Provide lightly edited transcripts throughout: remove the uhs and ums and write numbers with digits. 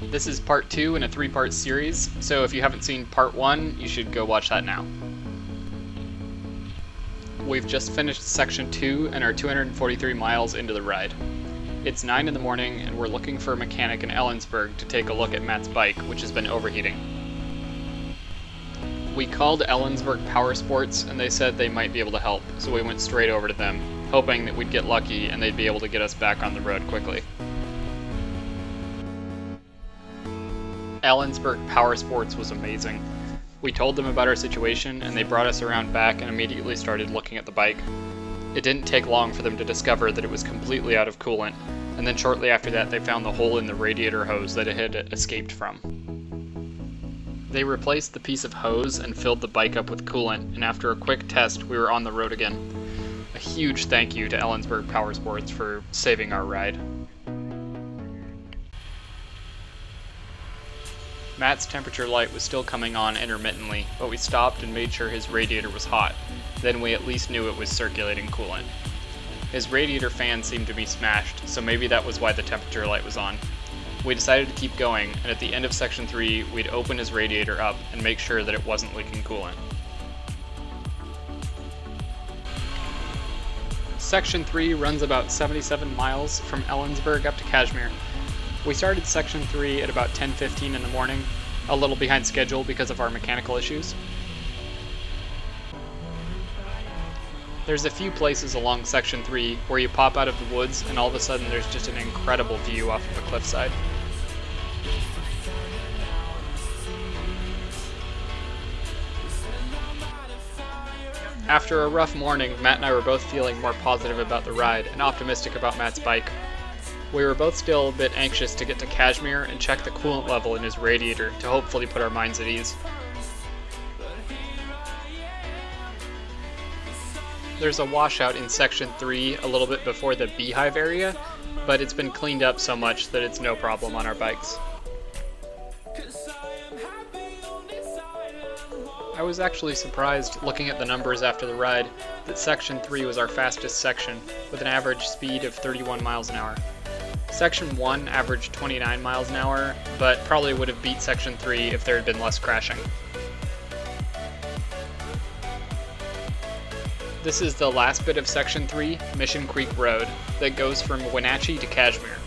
This is part 2 in a 3-part series, so if you haven't seen part 1, you should go watch that now. We've just finished section 2 and are 243 miles into the ride. It's 9 in the morning and we're looking for a mechanic in Ellensburg to take a look at Matt's bike, which has been overheating. We called Ellensburg Power Sports and they said they might be able to help, so we went straight over to them, hoping that we'd get lucky and they'd be able to get us back on the road quickly. Ellensburg Power Sports was amazing. We told them about our situation and they brought us around back and immediately started looking at the bike. It didn't take long for them to discover that it was completely out of coolant, and then shortly after that they found the hole in the radiator hose that it had escaped from. They replaced the piece of hose and filled the bike up with coolant, and after a quick test we were on the road again. A huge thank you to Ellensburg Power Sports for saving our ride. Matt's temperature light was still coming on intermittently, but we stopped and made sure his radiator was hot. Then we at least knew it was circulating coolant. His radiator fan seemed to be smashed, so maybe that was why the temperature light was on. We decided to keep going, and at the end of section 3, we'd open his radiator up and make sure that it wasn't leaking coolant. Section 3 runs about 77 miles from Ellensburg up to Kashmir. We started section 3 at about 10:15 in the morning, a little behind schedule because of our mechanical issues. There's a few places along section 3 where you pop out of the woods and all of a sudden there's just an incredible view off of a cliffside. After a rough morning, Matt and I were both feeling more positive about the ride and optimistic about Matt's bike. We were both still a bit anxious to get to Kashmir and check the coolant level in his radiator to hopefully put our minds at ease. There's a washout in section 3 a little bit before the beehive area, but it's been cleaned up so much that it's no problem on our bikes. I was actually surprised, looking at the numbers after the ride, that section 3 was our fastest section, with an average speed of 31 miles an hour. Section 1 averaged 29 miles an hour, but probably would have beat section 3 if there had been less crashing. This is the last bit of section 3, Mission Creek Road, that goes from Wenatchee to Kashmir.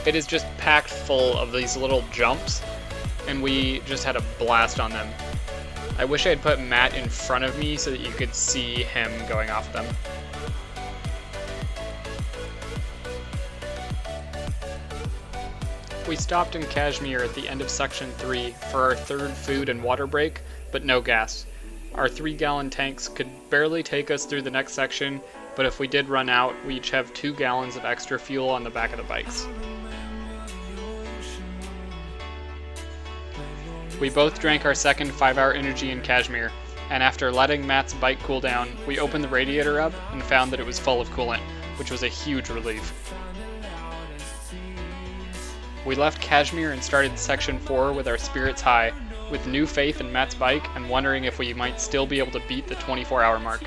It is just packed full of these little jumps, and we just had a blast on them. I wish I had put Matt in front of me so that you could see him going off them. We stopped in Kashmir at the end of section 3 for our third food and water break, but no gas. Our 3-gallon tanks could barely take us through the next section, but if we did run out, we each have 2 gallons of extra fuel on the back of the bikes. We both drank our second 5-hour energy in Kashmir, and after letting Matt's bike cool down, we opened the radiator up and found that it was full of coolant, which was a huge relief. We left Kashmir and started section 4 with our spirits high, with new faith in Matt's bike and wondering if we might still be able to beat the 24-hour mark.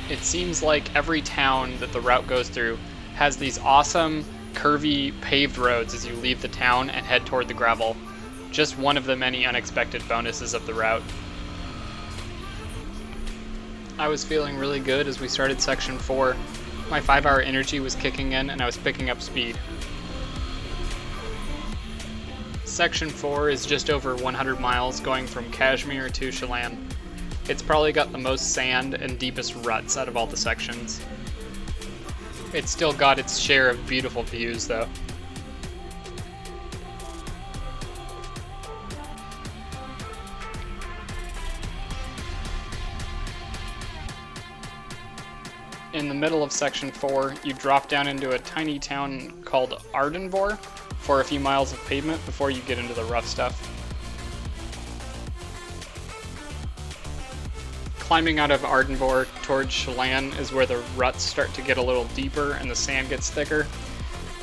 It seems like every town that the route goes through has these awesome, curvy, paved roads as you leave the town and head toward the gravel. Just one of the many unexpected bonuses of the route. I was feeling really good as we started section 4. My 5-hour energy was kicking in and I was picking up speed. Section 4 is just over 100 miles going from Kashmir to Chelan. It's probably got the most sand and deepest ruts out of all the sections. It's still got its share of beautiful views though. In the middle of section 4, you drop down into a tiny town called Ardenvor for a few miles of pavement before you get into the rough stuff. Climbing out of Ardenvor towards Chelan is where the ruts start to get a little deeper and the sand gets thicker.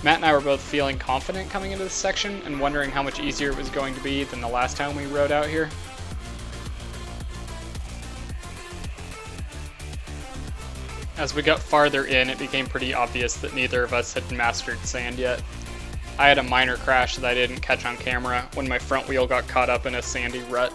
Matt and I were both feeling confident coming into this section and wondering how much easier it was going to be than the last time we rode out here. As we got farther in, it became pretty obvious that neither of us had mastered sand yet. I had a minor crash that I didn't catch on camera when my front wheel got caught up in a sandy rut.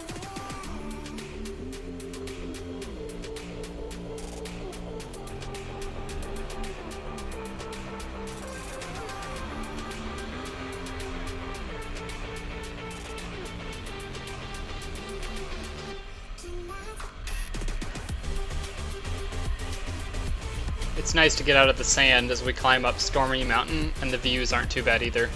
It's nice to get out of the sand as we climb up Stormy Mountain, and the views aren't too bad either.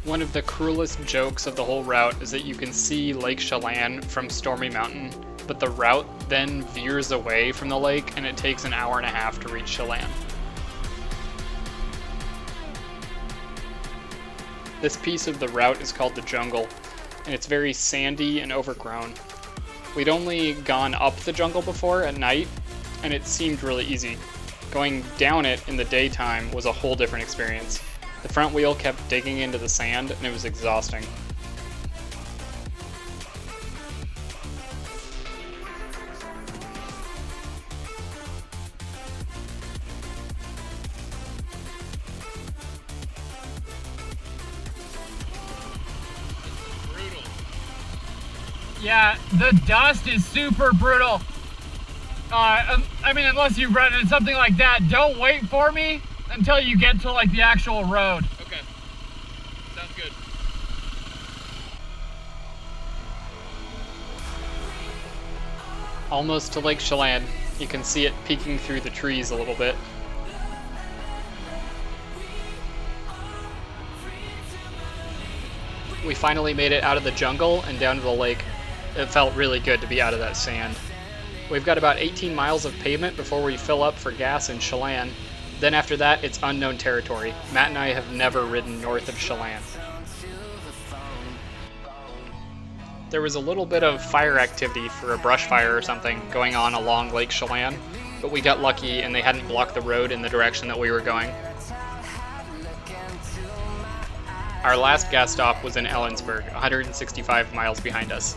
One of the cruelest jokes of the whole route is that you can see Lake Chelan from Stormy Mountain, but the route then veers away from the lake and it takes an hour and a half to reach Chelan. This piece of the route is called the jungle, and it's very sandy and overgrown. We'd only gone up the jungle before at night, and it seemed really easy. Going down it in the daytime was a whole different experience. The front wheel kept digging into the sand, and it was exhausting. Yeah, the dust is super brutal. I mean, unless you run into something like that, don't wait for me until you get to like the actual road. Okay, sounds good. Almost to Lake Chelan. You can see it peeking through the trees a little bit. We finally made it out of the jungle and down to the lake. It felt really good to be out of that sand. We've got about 18 miles of pavement before we fill up for gas in Chelan. Then after that, it's unknown territory. Matt and I have never ridden north of Chelan. There was a little bit of fire activity for a brush fire or something going on along Lake Chelan, but we got lucky and they hadn't blocked the road in the direction that we were going. Our last gas stop was in Ellensburg, 165 miles behind us.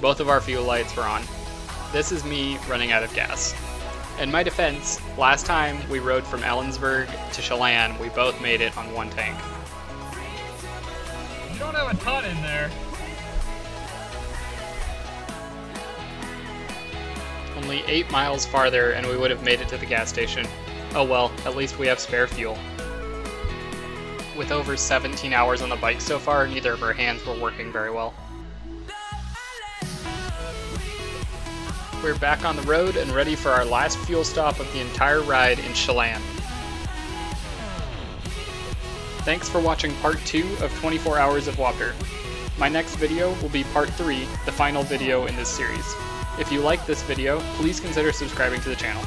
Both of our fuel lights were on. This is me running out of gas. In my defense, last time we rode from Ellensburg to Chelan, we both made it on one tank. You don't have a ton in there. Only 8 miles farther and we would have made it to the gas station. Oh well, at least we have spare fuel. With over 17 hours on the bike so far, neither of our hands were working very well. We're back on the road and ready for our last fuel stop of the entire ride in Chelan. Thanks for watching part 2 of 24 Hours of WABDR. My next video will be part 3, the final video in this series. If you like this video, please consider subscribing to the channel.